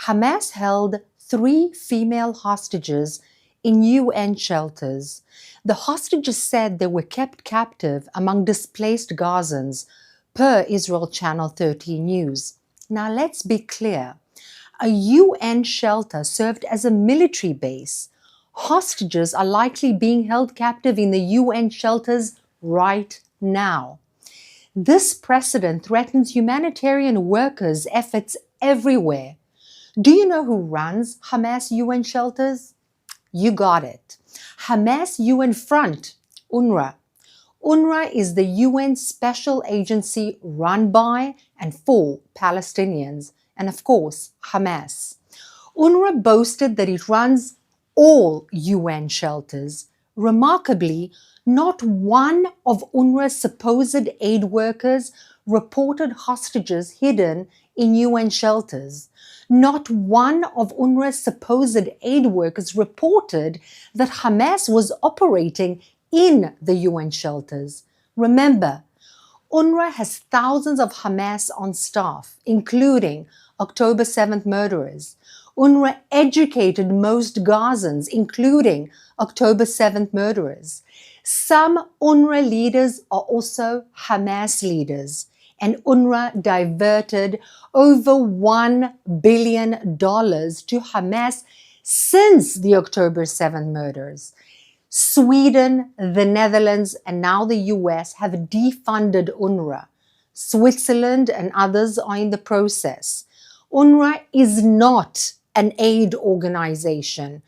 Hamas held 3 female hostages in UN shelters. The hostages said they were kept captive among displaced Gazans, per Israel Channel 13 News. Now let's be clear. A UN shelter served as a military base. Hostages are likely being held captive in the UN shelters right now. This precedent threatens humanitarian workers' efforts everywhere. Do you know who runs Hamas UN shelters? You got it. Hamas UN Front, UNRWA. UNRWA is the UN special agency run by and for Palestinians, and of course, Hamas. UNRWA boasted that it runs all UN shelters. Remarkably, not one of UNRWA's supposed aid workers reported hostages hidden in UN shelters. Not one of UNRWA's supposed aid workers reported that Hamas was operating in the UN shelters. Remember, UNRWA has thousands of Hamas on staff, including October 7th murderers. UNRWA educated most Gazans, including October 7th murderers. Some UNRWA leaders are also Hamas leaders, and UNRWA diverted over $1 billion to Hamas since the October 7th murders. Sweden, the Netherlands, and now the US have defunded UNRWA. Switzerland and others are in the process. UNRWA is not an aid organization.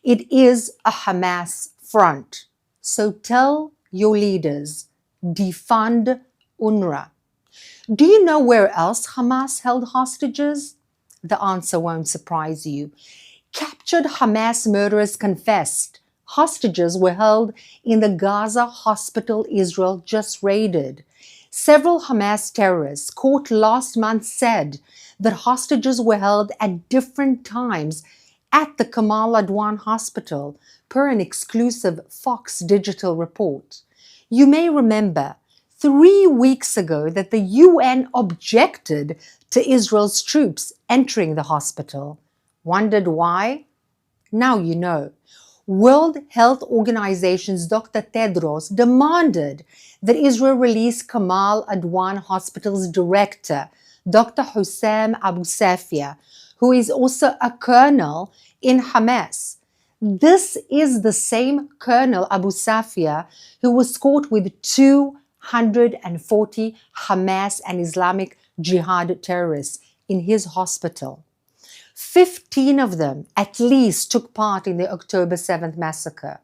It is a Hamas front. So tell your leaders, defund UNRWA. Do you know where else Hamas held hostages? The answer won't surprise you. Captured Hamas murderers confessed. Hostages were held in the Gaza hospital Israel just raided. Several Hamas terrorists caught last month said that hostages were held at different times at the Kamal Adwan hospital, per an exclusive Fox Digital report. You may remember 3 weeks ago that the UN objected to Israel's troops entering the hospital. Wondered why? Now you know. World Health Organization's Dr. Tedros demanded that Israel release Kamal Adwan Hospital's director, Dr. Hussam Abu Safia, who is also a colonel in Hamas. This is the same Colonel Abu Safia who was caught with 240 Hamas and Islamic Jihad terrorists in his hospital. 15 of them at least took part in the October 7th massacre.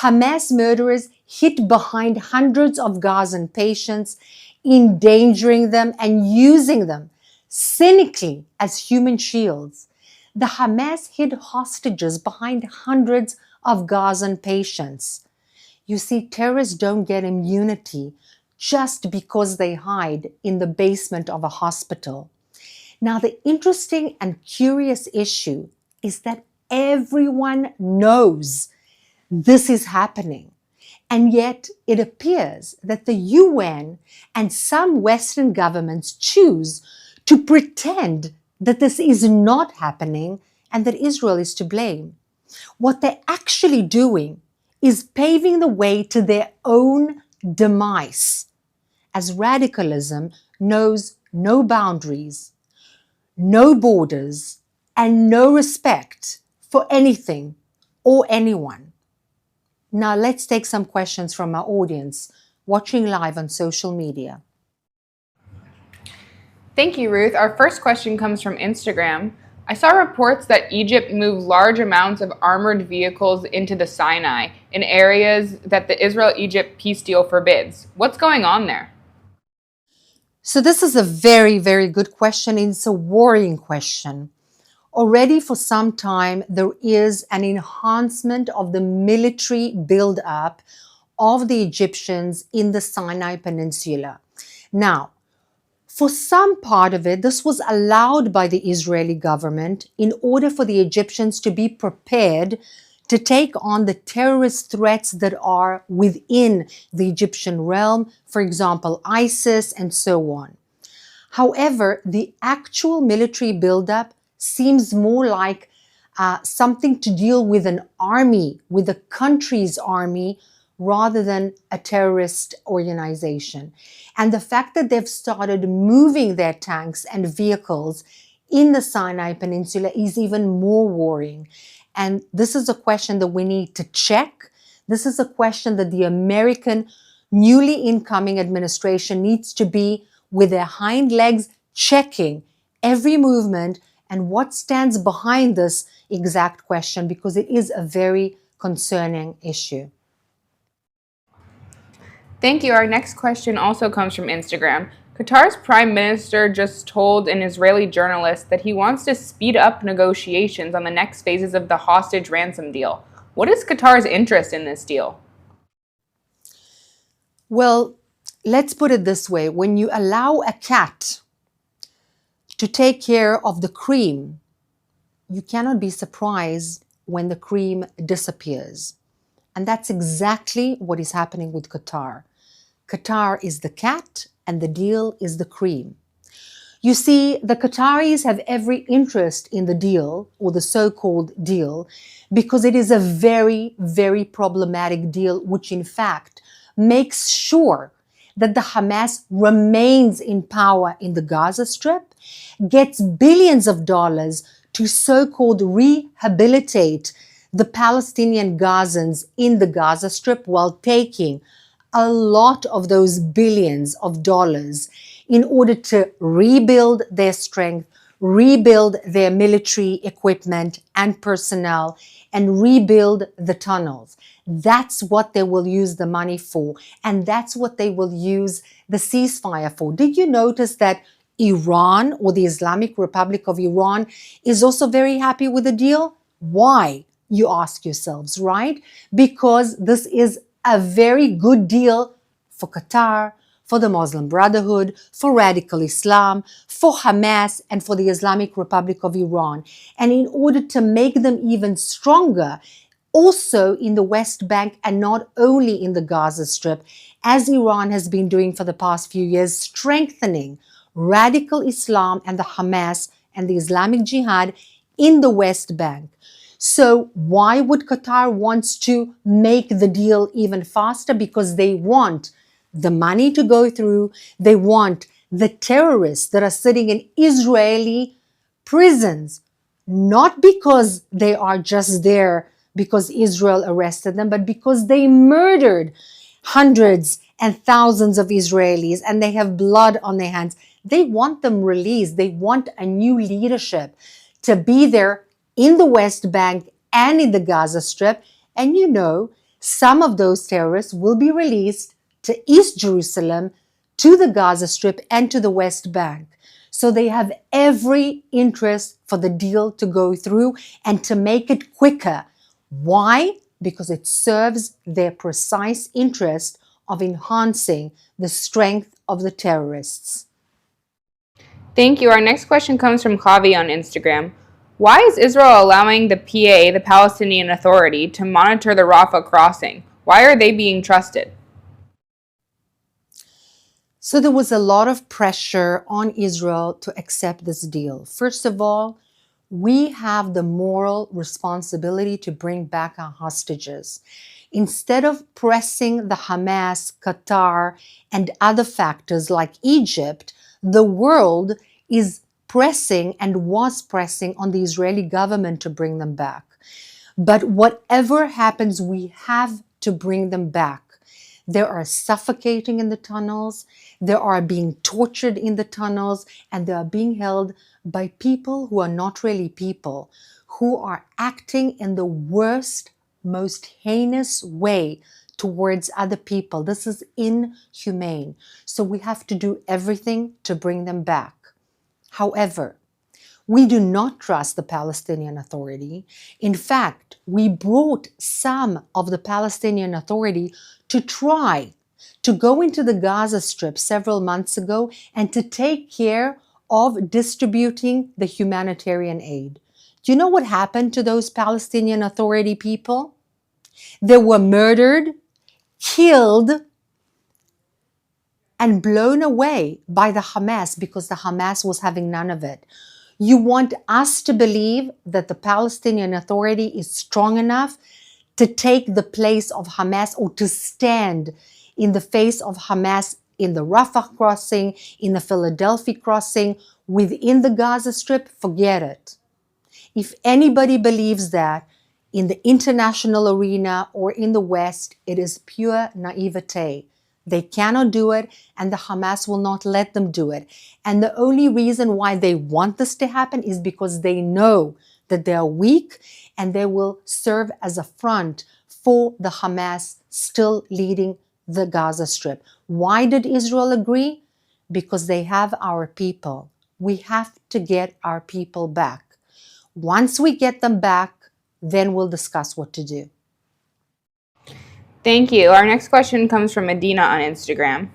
Hamas murderers hid behind hundreds of Gazan patients, endangering them and using them cynically as human shields. The Hamas hid hostages behind hundreds of Gazan patients. You see, terrorists don't get immunity just because they hide in the basement of a hospital. Now, the interesting and curious issue is that everyone knows this is happening. And yet it appears that the UN and some Western governments choose to pretend that this is not happening and that Israel is to blame. What they're actually doing is paving the way to their own demise, as radicalism knows no boundaries, no borders, and no respect for anything or anyone. Now let's take some questions from our audience watching live on social media. Thank you, Ruth. Our first question comes from Instagram. I saw reports that Egypt moved large amounts of armored vehicles into the Sinai in areas that the Israel-Egypt peace deal forbids. What's going on there? So this is a very, very good question. It's a worrying question. Already for some time, there is an enhancement of the military buildup of the Egyptians in the Sinai Peninsula. Now, for some part of it, this was allowed by the Israeli government in order for the Egyptians to be prepared to take on the terrorist threats that are within the Egyptian realm, for example, ISIS and so on. However, the actual military buildup seems more like something to deal with an army, with a country's army, rather than a terrorist organization. And the fact that they've started moving their tanks and vehicles in the Sinai Peninsula is even more worrying. And this is a question that we need to check. This is a question that the American newly incoming administration needs to be with their hind legs checking every movement and what stands behind this exact question, because it is a very concerning issue. Thank you. Our next question also comes from Instagram. Qatar's prime minister just told an Israeli journalist that he wants to speed up negotiations on the next phases of the hostage ransom deal. What is Qatar's interest in this deal? Well, let's put it this way. When you allow a cat to take care of the cream, you cannot be surprised when the cream disappears. And that's exactly what is happening with Qatar. Qatar is the cat and the deal is the cream. You see, the Qataris have every interest in the deal, or the so-called deal, because it is a very, very problematic deal, which in fact makes sure that the Hamas remains in power in the Gaza Strip, gets billions of dollars to so-called rehabilitate the Palestinian Gazans in the Gaza Strip, while taking a lot of those billions of dollars in order to rebuild their strength, rebuild their military equipment and personnel, and rebuild the tunnels. That's what they will use the money for, and that's what they will use the ceasefire for. Did you notice that Iran, or the Islamic Republic of Iran, is also very happy with the deal? Why, you ask yourselves, right? Because this is a very good deal for Qatar, for the Muslim Brotherhood, for radical Islam, for Hamas, and for the Islamic Republic of Iran. And in order to make them even stronger, also in the West Bank and not only in the Gaza Strip, as Iran has been doing for the past few years, strengthening radical Islam and the Hamas and the Islamic Jihad in the West Bank. So why would Qatar want to make the deal even faster? Because they want the money to go through. They want the terrorists that are sitting in Israeli prisons, not because they are just there because Israel arrested them, but because they murdered hundreds and thousands of Israelis and they have blood on their hands. They want them released. They want a new leadership to be there in the West Bank and in the Gaza Strip. And you know, some of those terrorists will be released to East Jerusalem, to the Gaza Strip, and to the West Bank. So they have every interest for the deal to go through and to make it quicker. Why? Because it serves their precise interest of enhancing the strength of the terrorists. Thank you. Our next question comes from Javi on Instagram. Why is Israel allowing the PA, the Palestinian Authority, to monitor the Rafa Crossing? Why are they being trusted? So there was a lot of pressure on Israel to accept this deal. First of all, we have the moral responsibility to bring back our hostages. Instead of pressing the Hamas, Qatar, and other factors like Egypt, the world is pressing and was pressing on the Israeli government to bring them back. But whatever happens, we have to bring them back. They are suffocating in the tunnels, they are being tortured in the tunnels, and they are being held by people who are not really people, who are acting in the worst, most heinous way towards other people. This is inhumane. So we have to do everything to bring them back. However, we do not trust the Palestinian Authority. In fact, we brought some of the Palestinian Authority to try to go into the Gaza Strip several months ago and to take care of distributing the humanitarian aid. Do you know what happened to those Palestinian Authority people? They were murdered, killed, and blown away by the Hamas because the Hamas was having none of it. You want us to believe that the Palestinian Authority is strong enough to take the place of Hamas or to stand in the face of Hamas in the Rafa Crossing, in the Philadelphia Crossing, within the Gaza Strip? Forget it. If anybody believes that in the international arena or in the West, it is pure naivete. They cannot do it, and the Hamas will not let them do it. And the only reason why they want this to happen is because they know that they are weak, and they will serve as a front for the Hamas still leading the Gaza Strip. Why did Israel agree? Because they have our people. We have to get our people back. Once we get them back, then we'll discuss what to do. Thank you. Our next question comes from Medina on Instagram.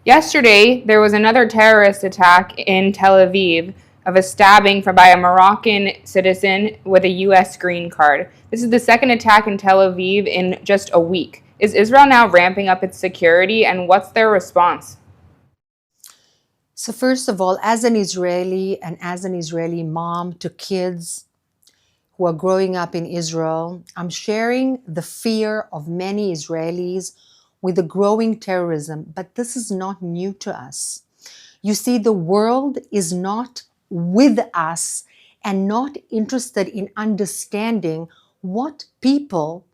Yesterday, there was another terrorist attack in Tel Aviv of a stabbing by a Moroccan citizen with a U.S. green card. This is the second attack in Tel Aviv in just a week. Is Israel now ramping up its security, and what's their response? So first of all, as an Israeli and as an Israeli mom to kids who are growing up in Israel, I'm sharing the fear of many Israelis with the growing terrorism, but this is not new to us. You see, the world is not with us and not interested in understanding what people,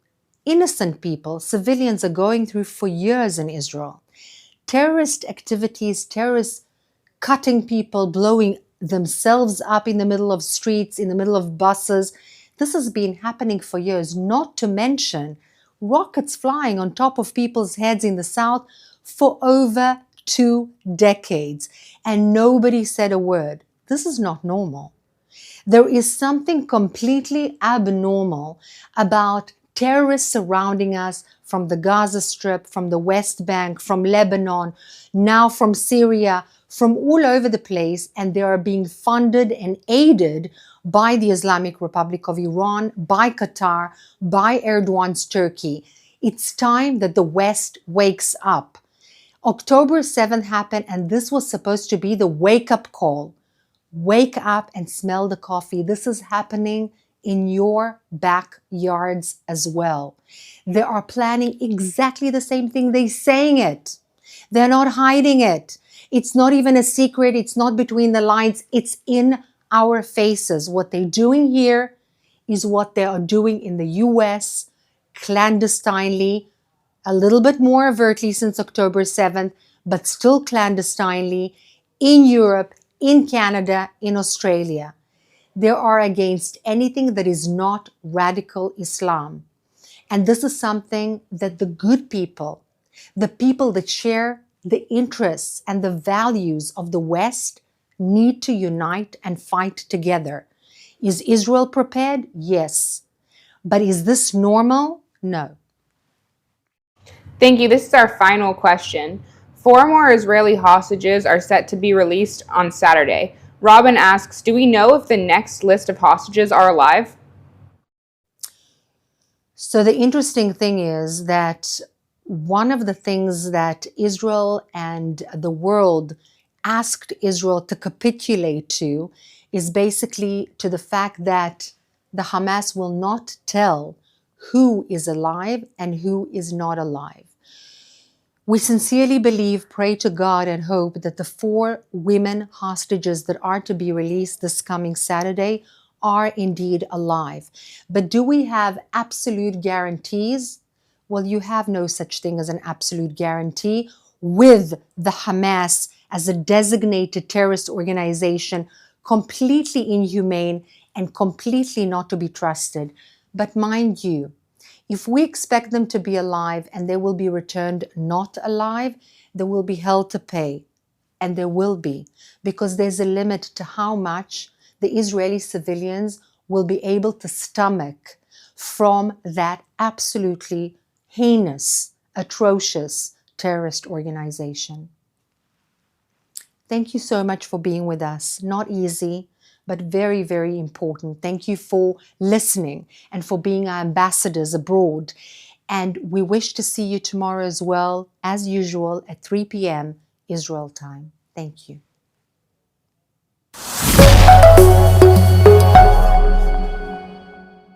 innocent people, civilians are going through for years in Israel. Terrorist activities, terrorist cutting people, blowing themselves up in the middle of streets, in the middle of buses. This has been happening for years, not to mention rockets flying on top of people's heads in the south for over 2 decades. And nobody said a word. This is not normal. There is something completely abnormal about terrorists surrounding us from the Gaza Strip, from the West Bank, from Lebanon, now from Syria, from all over the place, and they are being funded and aided by the Islamic Republic of Iran, by Qatar, by Erdogan's Turkey. It's time that the West wakes up. October 7th happened, and this was supposed to be the wake-up call. Wake up and smell the coffee. This is happening in your backyards as well. They are planning exactly the same thing. They're saying it. They're not hiding it. It's not even a secret. It's not between the lines. It's in our faces. What they're doing here is what they are doing in the US clandestinely, a little bit more overtly since October 7th, but still clandestinely in Europe, in Canada, in Australia. They are against anything that is not radical Islam. And this is something that the good people, the people that share the interests and the values of the West, need to unite and fight together. Is Israel prepared? Yes. But is this normal? No. Thank you. This is our final question. 4 more Israeli hostages are set to be released on Saturday. Robin asks, do we know if the next list of hostages are alive? So the interesting thing is that one of the things that Israel and the world asked Israel to capitulate to is basically to the fact that the Hamas will not tell who is alive and who is not alive. We sincerely believe, pray to God, and hope that the 4 women hostages that are to be released this coming Saturday are indeed alive. But do we have absolute guarantees? Well, you have no such thing as an absolute guarantee with the Hamas as a designated terrorist organization, completely inhumane and completely not to be trusted. But mind you, if we expect them to be alive and they will be returned not alive, they will be hell to pay. And there will be, because there's a limit to how much the Israeli civilians will be able to stomach from that absolutely heinous, atrocious terrorist organization. Thank you so much for being with us. Not easy, but very, very important. Thank you for listening and for being our ambassadors abroad. And we wish to see you tomorrow as well, as usual, at 3 p.m. Israel time. Thank you.